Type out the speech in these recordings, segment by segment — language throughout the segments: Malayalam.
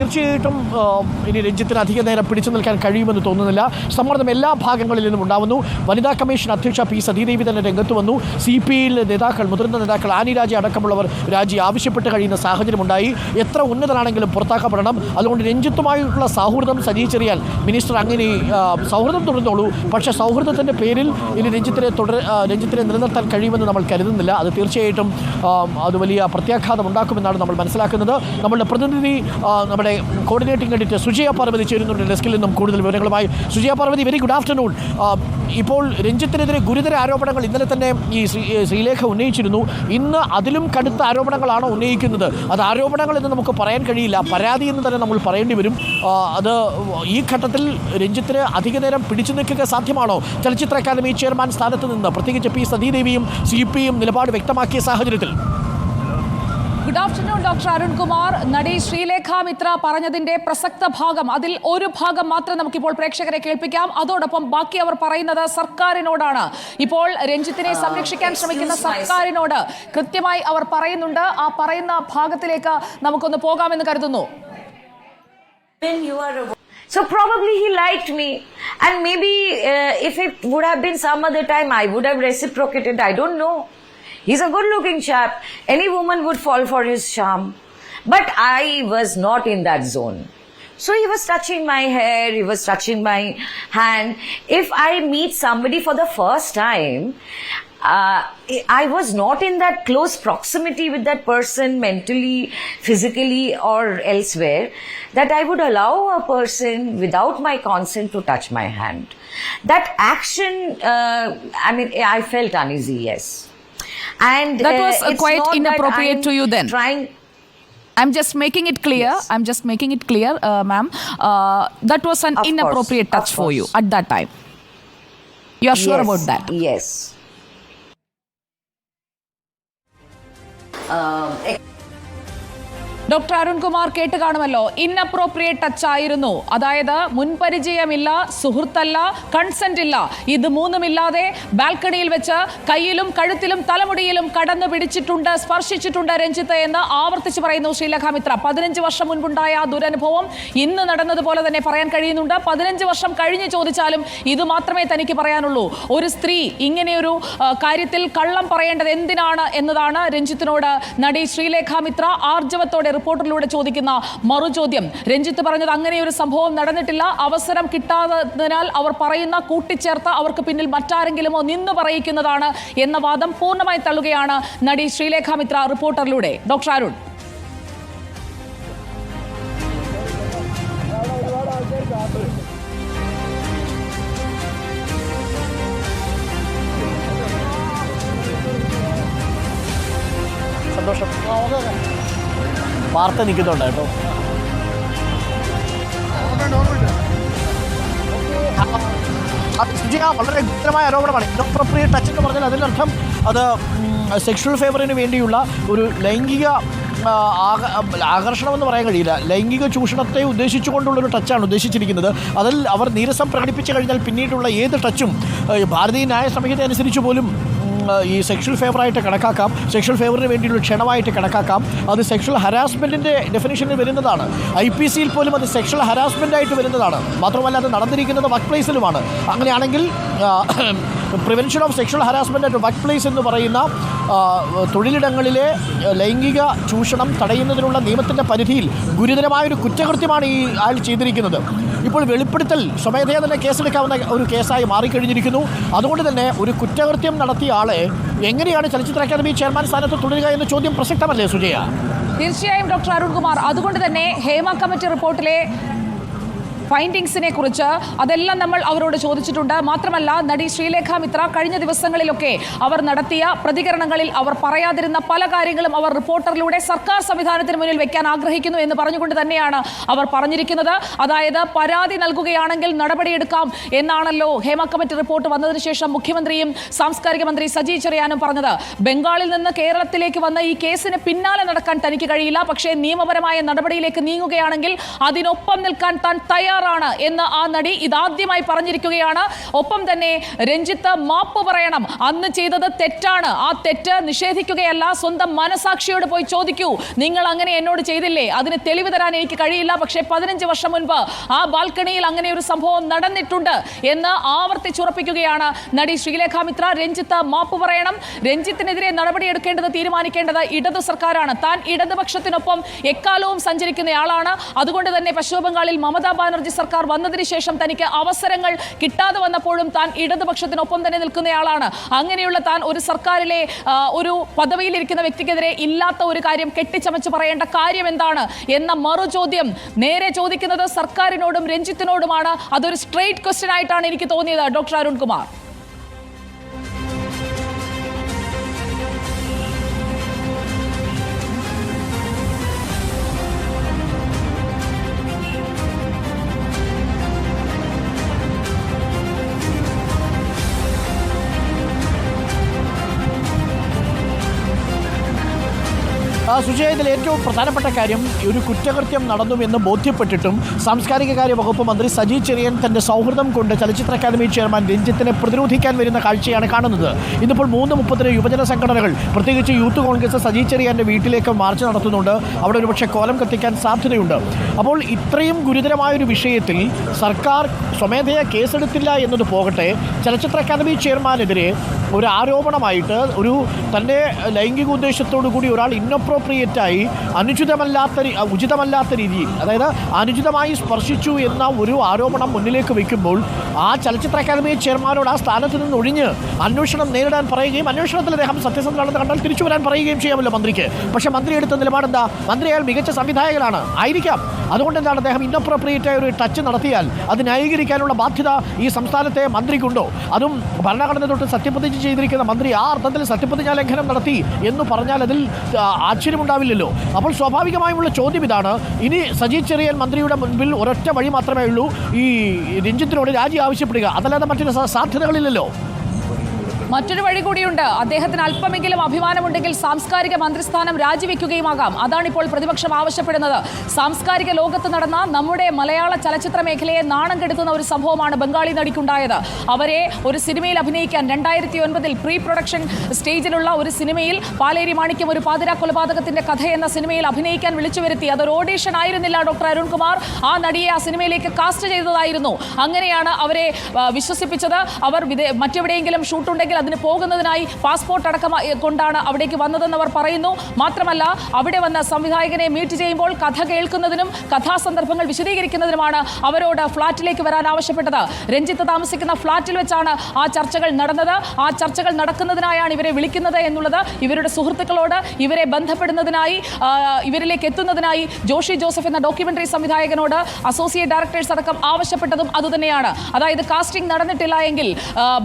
തീർച്ചയായിട്ടും ഇനി രഞ്ജിത്തിന് അധിക നേരം പിടിച്ചു നിൽക്കാൻ കഴിയുമെന്ന് തോന്നുന്നില്ല. സമ്മർദ്ദം എല്ലാ ഭാഗങ്ങളിൽ നിന്നും ഉണ്ടാവുന്നു. വനിതാ കമ്മീഷൻ അധ്യക്ഷ പി സതീദേവി തന്നെ രംഗത്ത് വന്നു. CPI നേതാക്കൾ, മുതിർന്ന നേതാക്കൾ ആനി രാജ അടക്കമുള്ളവർ രാജി ആവശ്യപ്പെട്ട് കഴിയുന്ന സാഹചര്യമുണ്ടായി. എത്ര ഉന്നതനാണെങ്കിലും പുറത്താക്കപ്പെടണം. അതുകൊണ്ട് രഞ്ജിത്തുമായിട്ടുള്ള സൗഹൃദം സജി ചെറിയാൻ മിനിസ്റ്റർ അങ്ങനെ സൗഹൃദം തുടർന്നോളൂ, പക്ഷേ സൗഹൃദത്തിൻ്റെ പേരിൽ ഇനി രഞ്ജിത്തിനെ നിലനിർത്താൻ കഴിയുമെന്ന് നമ്മൾ കരുതുന്നില്ല. അത് തീർച്ചയായിട്ടും അത് വലിയ പ്രത്യാഘാതം ഉണ്ടാക്കുമെന്നാണ് നമ്മൾ മനസ്സിലാക്കുന്നത്. നമ്മളുടെ പ്രതിനിധി, നമ്മുടെ കോർഡിനേറ്റിംഗ് എഡിറ്റർ സുജയ പാർവതി ചേരുന്നുണ്ട് ഡെസ്കിൽ നിന്നും കൂടുതൽ വിവരങ്ങളുമായി. Sujaya Parvathy, very good afternoon. ഇപ്പോൾ രഞ്ജിത്തിനെതിരെ ഗുരുതര ആരോപണങ്ങൾ ഇന്നലെ തന്നെ ഈ ശ്രീലേഖ ഉന്നയിച്ചിരുന്നു. ഇന്ന് അതിലും കടുത്ത ആരോപണങ്ങളാണ് ഉന്നയിക്കുന്നത്. അത് ആരോപണങ്ങൾ എന്ന് നമുക്ക് പറയാൻ കഴിയില്ല, പരാതി എന്ന് തന്നെ നമ്മൾ പറയേണ്ടി വരും. അത് ഈ ഘട്ടത്തിൽ രഞ്ജിത്തിന് അധിക നേരം പിടിച്ചു നിൽക്കുക സാധ്യമാണോ? ചലച്ചിത്ര അക്കാദമി ചെയർമാൻ സ്ഥാനത്ത് നിന്ന് പ്രത്യേകിച്ച് പി സതീദേവിയും CPIയും നിലപാട് വ്യക്തമാക്കിയ സാഹചര്യത്തിൽ. Good afternoon doctor Arun Kumar. നടി ശ്രീലേഖ മിത്ര പറഞ്ഞതിന്റെ പ്രസക്ത ഭാഗം, അതിൽ ഒരു ഭാഗം മാത്രം നമുക്കിപ്പോൾ പ്രേക്ഷകരെ കേൾപ്പിക്കാം. അതോടൊപ്പം ബാക്കി അവർ പറയുന്നത് സർക്കാരിനോടാണ്. ഇപ്പോൾ രഞ്ജിത്തിനെ സംരക്ഷിക്കാൻ ശ്രമിക്കുന്ന സർക്കാരിനോട് കൃത്യമായി അവർ പറയുന്നുണ്ട്. ആ പറയുന്ന ഭാഗത്തിലേക്ക് നമുക്കൊന്ന് പോകാമെന്ന് കരുതുന്നു. So probably he liked me, and maybe if it would have been some other time, I would have reciprocated. I don't know. He's a good-looking chap. Any woman would fall for his charm. But I was not in that zone. So he was touching my hair, he was touching my hand. If I meet somebody for the first time, I was not in that close proximity with that person mentally, physically or elsewhere, that I would allow a person without my consent to touch my hand. That action, I felt uneasy, yes. And that was quite inappropriate to you then. I'm just making it clear. Yes. I'm just making it clear, ma'am. That was an inappropriate touch for you at that time. You are sure about that? Yes. Doctor Arunkumar കേട്ട് കാണുമല്ലോ. ഇൻഅപ്രോപ്രിയേറ്റ് ടച്ച് ആയിരുന്നു, അതായത് മുൻപരിചയമില്ല, സുഹൃത്തല്ല, കൺസെന്റ് ഇല്ല, ഇത് മൂന്നുമില്ലാതെ ബാൽക്കണിയിൽ വെച്ച് കയ്യിലും കഴുത്തിലും തലമുടിയിലും കടന്നു പിടിച്ചിട്ടുണ്ട്, സ്പർശിച്ചിട്ടുണ്ട് രഞ്ജിത്ത് എന്ന് ആവർത്തിച്ച് പറയുന്നു ശ്രീലേഖ മിത്ര. 15 വർഷം മുൻപുണ്ടായ ആ ദുരനുഭവം ഇന്ന് നടന്നതുപോലെ തന്നെ പറയാൻ കഴിയുന്നുണ്ട്. 15 വർഷം കഴിഞ്ഞ് ചോദിച്ചാലും ഇത് മാത്രമേ തനിക്ക് പറയാനുള്ളൂ. ഒരു സ്ത്രീ ഇങ്ങനെയൊരു കാര്യത്തിൽ കള്ളം പറയേണ്ടത് എന്തിനാണ് എന്നതാണ് രഞ്ജിത്തിനോട് നടി ശ്രീലേഖ മിത്ര ആർജവത്തോടെ റിപ്പോർട്ടറിലൂടെ ചോദിക്കുന്ന മറുചോദ്യം. രഞ്ജിത്ത് പറഞ്ഞത് അങ്ങനെയൊരു സംഭവം നടന്നിട്ടില്ല, അവസരം കിട്ടാത്തതിനാൽ അവർ പറയുന്ന കൂട്ടിച്ചേർത്ത് അവർക്ക് പിന്നിൽ മറ്റാരെങ്കിലുമോ നിന്ന് പറയിക്കുന്നതാണ് എന്ന വാദം പൂർണ്ണമായി തള്ളുകയാണ് നടി ശ്രീലേഖ മിത്ര റിപ്പോർട്ടറിലൂടെ. ഡോക്ടർ അരുൺ, സന്തോഷം, വാർത്ത നിൽക്കുന്നുണ്ട് കേട്ടോ. വളരെ ഗുരുതരമായ ആരോപണമാണ്. ഇൻഅപ്രോപ്രിയേറ്റ് ടച്ച് എന്ന് പറഞ്ഞാൽ അതിനർത്ഥം അത് സെക്ഷൽ ഫേവറിന് വേണ്ടിയുള്ള ഒരു ലൈംഗിക ആകർഷണമെന്ന് പറയാൻ കഴിയില്ല. ലൈംഗിക ചൂഷണത്തെ ഉദ്ദേശിച്ചുകൊണ്ടുള്ളൊരു ടച്ചാണ് ഉദ്ദേശിച്ചിരിക്കുന്നത്. അതിൽ അവർ നീരസം പ്രകടിപ്പിച്ചു കഴിഞ്ഞാൽ പിന്നീടുള്ള ഏത് ടച്ചും ഭാരതീയ ന്യായ സംഹിത അനുസരിച്ച് പോലും ഈ സെക്ഷൽ ഫേവറായിട്ട് കണക്കാക്കാം, സെക്ഷൽ ഫേവറിന് വേണ്ടിയുള്ള ക്ഷണമായിട്ട് കണക്കാക്കാം. അത് സെക്ഷൽ ഹരാസ്മെൻറ്റിൻ്റെ ഡെഫിനിഷനിൽ വരുന്നതാണ്. IPCയിൽ പോലും അത് സെക്ഷൽ ഹരാസ്മെൻ്റായിട്ട് വരുന്നതാണ്. മാത്രമല്ല അത് നടന്നിരിക്കുന്നത് വർക്ക് പ്ലേസിലുമാണ്. അങ്ങനെയാണെങ്കിൽ prevention of sexual harassment at work place എന്ന് പറയുന്ന തൊഴിലിടങ്ങളിലെ ലൈംഗിക ചൂഷണം തടയുന്നതിനുള്ള നിയമത്തിൻ്റെ പരിധിയിൽ ഗുരുതരമായൊരു കുറ്റകൃത്യമാണ് ഈ ആൾ ചെയ്തിരിക്കുന്നത്. ഇപ്പോൾ വെളിപ്പെടുത്തൽ സ്വമേധയാ തന്നെ കേസെടുക്കാവുന്ന ഒരു കേസായി മാറിക്കഴിഞ്ഞിരിക്കുന്നു. അതുകൊണ്ട് തന്നെ ഒരു കുറ്റകൃത്യം നടത്തിയ ആളെ എങ്ങനെയാണ് ചലച്ചിത്ര അക്കാദമി ചെയർമാൻ സ്ഥാനത്ത് തുടരുക എന്ന ചോദ്യം പ്രസക്തമല്ലേ സുജയ? തീർച്ചയായും ഡോക്ടർ അരുൺകുമാർ. അതുകൊണ്ട് തന്നെ ഹേമ കമ്മിറ്റി റിപ്പോർട്ടിലെ ഫൈൻഡിങ്സിനെ കുറിച്ച് അതെല്ലാം നമ്മൾ അവരോട് ചോദിച്ചിട്ടുണ്ട്. മാത്രമല്ല നടി ശ്രീലേഖ മിത്ര കഴിഞ്ഞ ദിവസങ്ങളിലൊക്കെ അവർ നടത്തിയ പ്രതികരണങ്ങളിൽ അവർ പറയാതിരുന്ന പല കാര്യങ്ങളും അവർ റിപ്പോർട്ടറിലൂടെ സർക്കാർ സംവിധാനത്തിന് മുന്നിൽ വെക്കാൻ ആഗ്രഹിക്കുന്നു എന്ന് പറഞ്ഞുകൊണ്ട് തന്നെയാണ് അവർ പറഞ്ഞിരിക്കുന്നത്. അതായത് പരാതി നൽകുകയാണെങ്കിൽ നടപടിയെടുക്കാം എന്നാണല്ലോ ഹേമ കമ്മിറ്റി റിപ്പോർട്ട് വന്നതിന് ശേഷം മുഖ്യമന്ത്രിയും സാംസ്കാരിക മന്ത്രി സജി ചെറിയാനും പറഞ്ഞത്. ബംഗാളിൽ നിന്ന് കേരളത്തിലേക്ക് വന്ന ഈ കേസിന് പിന്നാലെ നടക്കാൻ തനിക്ക് കഴിയില്ല, പക്ഷേ നിയമപരമായ നടപടിയിലേക്ക് നീങ്ങുകയാണെങ്കിൽ അതിനൊപ്പം നിൽക്കാൻ താൻ തയ്യാറാണ് തയ്യാറാണ് എന്ന് ആ നടി ഇതാദ്യമായി പറഞ്ഞിരിക്കുകയാണ്. ഒപ്പം തന്നെ രഞ്ജിത്ത് മാപ്പ് പറയണം, അന്ന് ചെയ്തത് തെറ്റാണ്, ആ തെറ്റ് നിഷേധിക്കുകയല്ല, സ്വന്തം മനസാക്ഷിയോട് പോയി ചോദിക്കൂ, നിങ്ങൾ അങ്ങനെ എന്നോട് ചെയ്തില്ലേ, അതിന് തെളിവ് തരാൻ എനിക്ക് കഴിയില്ല, പക്ഷേ 15 വർഷം മുൻപ് ആ ബാൽക്കണിയിൽ അങ്ങനെ ഒരു സംഭവം നടന്നിട്ടുണ്ട് എന്ന് ആവർത്തിച്ചുറപ്പിക്കുകയാണ് നടി ശ്രീലേഖ മിത്ര. രഞ്ജിത്ത് മാപ്പ് പറയണം, രഞ്ജിത്തിനെതിരെ നടപടിയെടുക്കേണ്ടത് തീരുമാനിക്കേണ്ടത് ഇടതു സർക്കാരാണ്. താൻ ഇടതുപക്ഷത്തിനൊപ്പം എക്കാലവും സഞ്ചരിക്കുന്നയാളാണ്. അതുകൊണ്ട് തന്നെ പശ്ചിമ ബംഗാളിൽ മമതാ ബാനർജി സർക്കാർ വന്നതിന് ശേഷം തനിക്ക് അവസരങ്ങൾ കിട്ടാതെ വന്നപ്പോഴും താൻ ഇടതുപക്ഷത്തിനൊപ്പം തന്നെ നിൽക്കുന്നയാളാണ്. അങ്ങനെയുള്ള താൻ ഒരു സർക്കാരിലെ ഒരു പദവിയിലിരിക്കുന്ന വ്യക്തിക്കെതിരെ ഇല്ലാത്ത ഒരു കാര്യം കെട്ടിച്ചമച്ച് പറയേണ്ട കാര്യം എന്താണ് എന്ന മറുചോദ്യം നേരെ ചോദിക്കുന്നത് സർക്കാരിനോടും രഞ്ജിത്തിനോടുമാണ്. അതൊരു സ്ട്രെയിറ്റ് ക്വസ്റ്റ്യൻ ആയിട്ടാണ് എനിക്ക് തോന്നിയത്. ഡോക്ടർ അരുൺകുമാർ. സുജയ, ഇതിൽ ഏറ്റവും പ്രധാനപ്പെട്ട കാര്യം, ഒരു കുറ്റകൃത്യം നടന്നു എന്ന് ബോധ്യപ്പെട്ടിട്ടും സാംസ്കാരിക കാര്യ വകുപ്പ് മന്ത്രി സജി ചെറിയാൻ തൻ്റെ സൗഹൃദം കൊണ്ട് ചലച്ചിത്ര അക്കാദമി ചെയർമാൻ രഞ്ജിത്തിനെ പ്രതിരോധിക്കാൻ വരുന്ന കാഴ്ചയാണ് കാണുന്നത്. ഇന്നിപ്പോൾ 3:30 യുവജന സംഘടനകൾ, പ്രത്യേകിച്ച് യൂത്ത് കോൺഗ്രസ് സജി ചെറിയാൻ്റെ വീട്ടിലേക്ക് മാർച്ച് നടത്തുന്നുണ്ട്. അവിടെ ഒരുപക്ഷെ കോലം കത്തിക്കാൻ സാധ്യതയുണ്ട്. അപ്പോൾ ഇത്രയും ഗുരുതരമായൊരു വിഷയത്തിൽ സർക്കാർ സ്വമേധയാ കേസെടുത്തില്ല എന്നത് പോകട്ടെ, ചലച്ചിത്ര അക്കാദമി ചെയർമാനെതിരെ ഒരു ആരോപണമായിട്ട് ഒരു തൻ്റെ ലൈംഗിക ഉദ്ദേശത്തോടു കൂടി ഒരാൾ ഇന്നപ്രോപ്രിയേറ്റായി ഉചിതമല്ലാത്ത രീതിയിൽ, അതായത് അനുചിതമായി സ്പർശിച്ചു എന്ന ഒരു ആരോപണം മുന്നിലേക്ക് വയ്ക്കുമ്പോൾ ആ ചലച്ചിത്ര അക്കാദമി ചെയർമാനോട് ആ സ്ഥാനത്ത് നിന്ന് ഒഴിഞ്ഞ് അന്വേഷണം നേരിടാൻ പറയുകയും അന്വേഷണത്തിൽ അദ്ദേഹം സത്യസന്ധനാണെന്ന് കണ്ടാൽ തിരിച്ചു വരാൻ പറയുകയും ചെയ്യാമല്ലോ മന്ത്രിക്ക്. പക്ഷേ മന്ത്രി എടുത്ത നിലപാടെന്താ? മന്ത്രി അയാൾ മികച്ച സംവിധായകനാണ് ആയിരിക്കാം, അതുകൊണ്ട് എന്താണ് അദ്ദേഹം ഇന്നപ്രോപ്രിയേറ്റായ ഒരു ടച്ച് നടത്തിയാൽ അത് ന്യായീകരിക്കാനുള്ള ബാധ്യത ഈ സംസ്ഥാനത്തെ മന്ത്രിക്കുണ്ടോ? അതും ഭരണഘടന തൊട്ട് സത്യപ്രതിജ്ഞ ചെയ്തിരിക്കുന്ന മന്ത്രി ആ അർത്ഥത്തിൽ സത്യപ്രതിജ്ഞാ ലംഘനം നടത്തി എന്ന് പറഞ്ഞാൽ അതിൽ ആശ്ചര്യമുണ്ടാവില്ലല്ലോ. അപ്പോൾ സ്വാഭാവികമായുമുള്ള ചോദ്യം ഇതാണ്, ഇനി സജി ചെറിയാൻ മന്ത്രിയുടെ മുൻപിൽ ഒരൊറ്റ വഴി മാത്രമേ ഉള്ളൂ, ഈ രഞ്ജിത്തിനോട് രാജി ആവശ്യപ്പെടുക, അതല്ലാതെ മറ്റൊരു സാധ്യതകളില്ലല്ലോ. മറ്റൊരു വഴി കൂടിയുണ്ട്. അദ്ദേഹത്തിന് അല്പമെങ്കിലും അഭിമാനമുണ്ടെങ്കിൽ സാംസ്കാരിക മന്ത്രിസ്ഥാനം രാജിവെക്കുകയുമാകാം. അതാണിപ്പോൾ പ്രതിപക്ഷം ആവശ്യപ്പെടുന്നത്. സാംസ്കാരിക ലോകത്ത് നടന്ന നമ്മുടെ മലയാള ചലച്ചിത്ര മേഖലയെ നാണം കെടുത്തുന്ന ഒരു സംഭവമാണ് ബംഗാളി നടിക്കുണ്ടായത്. അവരെ ഒരു സിനിമയിൽ അഭിനയിക്കാൻ 2009 പ്രീ പ്രൊഡക്ഷൻ സ്റ്റേജിലുള്ള ഒരു സിനിമയിൽ പാലേരി മാണിക്യം ഒരു പാതിരാ കൊലപാതകത്തിന്റെ കഥ എന്ന സിനിമയിൽ അഭിനയിക്കാൻ വിളിച്ചു വരുത്തി. അതൊരു ഓഡീഷൻ ആയിരുന്നില്ല ഡോക്ടർ അരുൺകുമാർ. ആ നടിയെ ആ സിനിമയിലേക്ക് കാസ്റ്റ് ചെയ്തതായിരുന്നു. അങ്ങനെയാണ് അവരെ വിശ്വസിപ്പിച്ചത്. അവർ മറ്റെവിടെയെങ്കിലും ഷൂട്ടുണ്ടെങ്കിൽ അതിന് പോകുന്നതിനായി പാസ്പോർട്ട് അടക്കം കൊണ്ടാണ് അവിടേക്ക് വന്നതെന്ന് അവർ പറയുന്നു. മാത്രമല്ല, അവിടെ വന്ന സംവിധായകനെ മീറ്റ് ചെയ്യുമ്പോൾ കഥ കേൾക്കുന്നതിനും കഥാസന്ദർഭങ്ങൾ വിശദീകരിക്കുന്നതിനുമാണ് അവരോട് ഫ്ളാറ്റിലേക്ക് വരാൻ ആവശ്യപ്പെട്ടത്. രഞ്ജിത്ത് താമസിക്കുന്ന ഫ്ളാറ്റിൽ വെച്ചാണ് ആ ചർച്ചകൾ നടന്നത്. ആ ചർച്ചകൾ നടക്കുന്നതിനായാണ് ഇവരെ വിളിക്കുന്നത് എന്നുള്ളത് ഇവരുടെ സുഹൃത്തുക്കളോട് ഇവരെ ബന്ധപ്പെടുന്നതിനായി, ഇവരിലേക്ക് എത്തുന്നതിനായി ജോഷി ജോസഫ് എന്ന ഡോക്യുമെന്ററി സംവിധായകനോട് അസോസിയേറ്റ് ഡയറക്ടേഴ്സ് അടക്കം ആവശ്യപ്പെട്ടതും അതുതന്നെയാണ്. അതായത് കാസ്റ്റിംഗ് നടന്നിട്ടില്ല എങ്കിൽ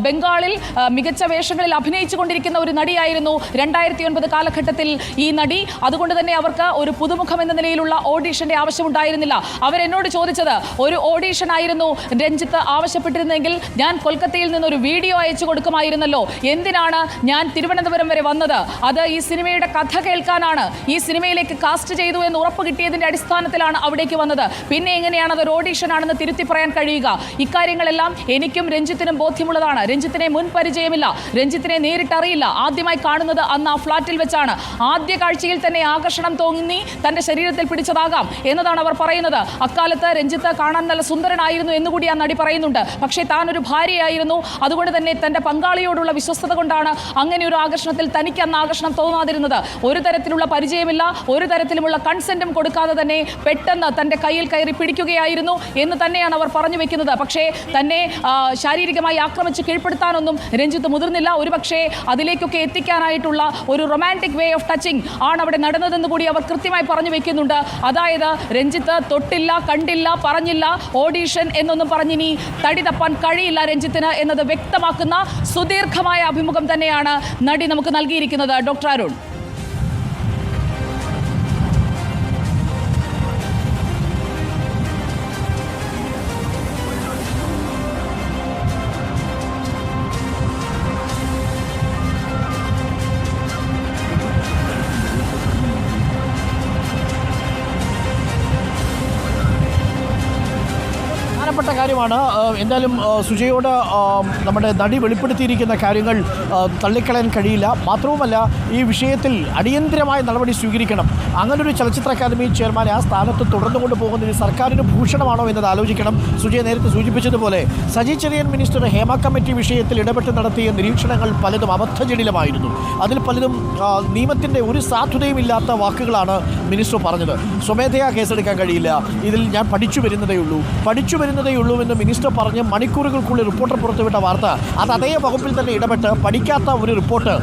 ബംഗാളിൽ മികച്ച വേഷങ്ങളിൽ അഭിനയിച്ചു കൊണ്ടിരിക്കുന്ന ഒരു നടിയായിരുന്നു 2009 കാലഘട്ടത്തിൽ ഈ നടി. അതുകൊണ്ട് തന്നെ അവർക്ക് ഒരു പുതുമുഖം എന്ന നിലയിലുള്ള ഓഡീഷന്റെ ആവശ്യമുണ്ടായിരുന്നില്ല. അവരെന്നോട് ചോദിച്ചത് ഒരു ഓഡീഷൻ ആയിരുന്നു രഞ്ജിത്ത് ആവശ്യപ്പെട്ടിരുന്നെങ്കിൽ ഞാൻ കൊൽക്കത്തയിൽ നിന്നൊരു വീഡിയോ അയച്ചു കൊടുക്കുമായിരുന്നല്ലോ. എന്തിനാണ് ഞാൻ തിരുവനന്തപുരം വരെ വന്നത്? അത് ഈ സിനിമയുടെ കഥ കേൾക്കാനാണ്. ഈ സിനിമയിലേക്ക് കാസ്റ്റ് ചെയ്തു എന്ന് ഉറപ്പ് കിട്ടിയതിന്റെ അടിസ്ഥാനത്തിലാണ് അവിടേക്ക് വന്നത്. പിന്നെ എങ്ങനെയാണ് അതൊരു ഓഡീഷൻ ആണെന്ന് തിരുത്തി പറയാൻ കഴിയുക? ഇക്കാര്യങ്ങളെല്ലാം എനിക്കും രഞ്ജിത്തിനും ബോധ്യമുള്ളതാണ്. രഞ്ജിത്തിനെ മുൻ പരിചയമില്ല, രഞ്ജിത്തിനെ നേരിട്ടറിയില്ല. ആദ്യമായി കാണുന്നത് അന്ന് ആ ഫ്ളാറ്റിൽ വെച്ചാണ്. ആദ്യ കാഴ്ചയിൽ തന്നെ ആകർഷണം തോന്നി തന്റെ ശരീരത്തിൽ പിടിച്ചതാകാം എന്നതാണ് അവർ പറയുന്നത്. അക്കാലത്ത് രഞ്ജിത്ത് കാണാൻ നല്ല സുന്ദരനായിരുന്നു എന്നുകൂടി ആ നടി പറയുന്നുണ്ട്. പക്ഷേ താൻ ഒരു ഭാര്യയായിരുന്നു, അതുകൊണ്ട് തന്നെ തന്റെ പങ്കാളിയോടുള്ള വിശ്വസ്തത കൊണ്ടാണ് അങ്ങനെ ഒരു ആകർഷണത്തിൽ തനിക്ക് അന്ന് ആകർഷണം തോന്നാതിരുന്നത്. ഒരു തരത്തിലുള്ള പരിചയമില്ല, ഒരു തരത്തിലുമുള്ള കൺസെന്റും കൊടുക്കാതെ തന്നെ പെട്ടെന്ന് തന്റെ കയ്യിൽ കയറി പിടിക്കുകയായിരുന്നു എന്ന് തന്നെയാണ് അവർ പറഞ്ഞു വെക്കുന്നത്. പക്ഷേ തന്നെ ശാരീരികമായി ആക്രമിച്ച് കീഴ്പ്പെടുത്താനൊന്നും രഞ്ജിത്ത് മുതിർന്നില്ല. ഒരുപക്ഷെ അതിലേക്കൊക്കെ എത്തിക്കാനായിട്ടുള്ള ഒരു റൊമാൻറ്റിക് വേ ഓഫ് ടച്ചിങ് ആണ് അവിടെ നടന്നതെന്ന് കൂടി അവർ കൃത്യമായി പറഞ്ഞു വെക്കുന്നുണ്ട്. അതായത് രഞ്ജിത്ത് തൊട്ടില്ല, കണ്ടില്ല, പറഞ്ഞില്ല, ഓഡീഷൻ എന്നൊന്നും പറഞ്ഞിനി തടി തപ്പാൻ കഴിയില്ല രഞ്ജിത്തിന് എന്നത് വ്യക്തമാക്കുന്ന സുദീർഘമായ അഭിമുഖം തന്നെയാണ് നടി നമുക്ക് നൽകിയിരിക്കുന്നത്. ഡോക്ടർ അരുൺ. പ്രധാനപ്പെട്ട കാര്യമാണ്. എന്തായാലും സുജയോട് നമ്മുടെ നടി വെളിപ്പെടുത്തിയിരിക്കുന്ന കാര്യങ്ങൾ തള്ളിക്കളയാൻ കഴിയില്ല. മാത്രവുമല്ല, ഈ വിഷയത്തിൽ അടിയന്തരമായ നടപടി സ്വീകരിക്കണം. അങ്ങനൊരു ചലച്ചിത്ര അക്കാദമി ചെയർമാനെ ആ സ്ഥാനത്ത് തുടർന്നു കൊണ്ടുപോകുന്നതിന് സർക്കാരിന് ഭൂഷണമാണോ എന്നത് ആലോചിക്കണം. സുജയ നേരത്തെ സൂചിപ്പിച്ചതുപോലെ സജി ചെറിയാൻ മിനിസ്റ്റർ ഹേമ കമ്മിറ്റി വിഷയത്തിൽ ഇടപെട്ട് നടത്തിയ നിരീക്ഷണങ്ങൾ പലതും അബദ്ധജടിലമായിരുന്നു. അതിൽ പലതും നിയമത്തിൻ്റെ ഒരു സാധുതയും ഇല്ലാത്ത വാക്കുകളാണ് മിനിസ്റ്റർ പറഞ്ഞത്. സ്വമേധയാ കേസെടുക്കാൻ കഴിയില്ല, ഇതിൽ ഞാൻ പഠിച്ചു വരുന്നതേ ഉള്ളൂ എന്ന് മിനിസ്റ്റർ പറഞ്ഞ് മണിക്കൂറുകൾക്കുള്ളിൽ റിപ്പോർട്ടർ പുറത്തുവിട്ട വാർത്ത, അത് അതേ വകുപ്പിൽ തന്നെ ഇടപെട്ട് പഠിക്കാത്ത ഒരു റിപ്പോർട്ട്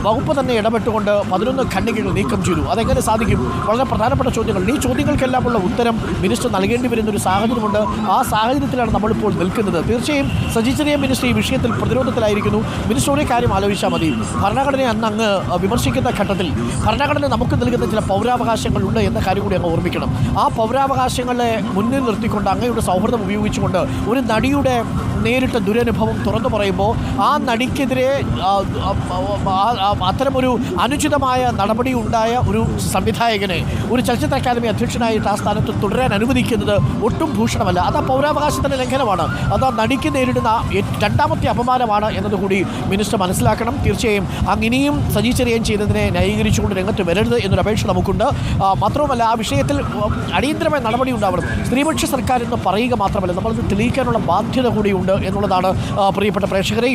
വകുപ്പ് തന്നെ ഇടപെട്ടുകൊണ്ട് 11 ഖണ്ഡികകൾ നീക്കം ചെയ്തു. അതെങ്ങനെ സാധിക്കും? വളരെ പ്രധാനപ്പെട്ട ചോദ്യങ്ങൾ. ഈ ചോദ്യങ്ങൾക്കെല്ലാമുള്ള ഉത്തരം മിനിസ്റ്റർ നൽകേണ്ടി വരുന്ന ഒരു സാഹചര്യമുണ്ട്. ആ സാഹചര്യത്തിലാണ് നമ്മളിപ്പോൾ നിൽക്കുന്നത്. തീർച്ചയായും സജി ചെറിയാൻ മിനിസ്റ്റർ ഈ വിഷയത്തിൽ പ്രതിരോധത്തിലായിരിക്കുന്നു. മിനിസ്റ്റർ ഒരു കാര്യം ആലോചിച്ചാൽ മതി. ഭരണഘടനയെ അങ്ങ് വിമർശിക്കുന്ന ഘട്ടത്തിൽ ഭരണഘടന നമുക്ക് നൽകുന്ന ചില പൗരാവകാശങ്ങളുണ്ട് എന്ന കാര്യം കൂടി അങ്ങ് ഓർമ്മിക്കണം. ആ പൗരാവകാശങ്ങളെ മുന്നിൽ നിർത്തിക്കൊണ്ട് അങ്ങയുടെ സൗഹൃദം ഉപയോഗിച്ചുകൊണ്ട് ഒരു നടിയുടെ നേരിട്ട ദുരനുഭവം തുറന്നു പറയുമ്പോൾ ആ നടിക്കെതിരെ അത്തരമൊരു അനുചിതമായ നടപടി ഉണ്ടായ ഒരു സംവിധായകനെ ഒരു ചലച്ചിത്ര അക്കാദമി അധ്യക്ഷനായിട്ട് ആ സ്ഥാനത്ത് തുടരാൻ അനുവദിക്കുന്നത് ഒട്ടും ഭൂഷണമല്ല. അത് ആ പൗരാവകാശത്തിൻ്റെ ലംഘനമാണ്. അത് ആ നടിക്ക് നേരിടുന്ന രണ്ടാമത്തെ അപമാനമാണ് എന്നതുകൂടി മിനിസ്റ്റർ മനസ്സിലാക്കണം. തീർച്ചയായും ഇനിയും സജി ചെറിയാൻ ചെയ്തതിനെ ന്യായീകരിച്ചുകൊണ്ട് രംഗത്ത് വരരുത് എന്നൊരു അപേക്ഷ നമുക്കുണ്ട്. മാത്രവുമല്ല, ആ വിഷയത്തിൽ അടിയന്തരമായ നടപടി ഉണ്ടാവണം. സ്ത്രീപക്ഷ സർക്കാർ എന്ന് പറയുക മാത്രമല്ല, നമ്മളത് തെളിയിക്കാനുള്ള ബാധ്യത കൂടിയുണ്ട് എന്നുള്ളതാണ് പ്രിയപ്പെട്ട പ്രേക്ഷകരെ.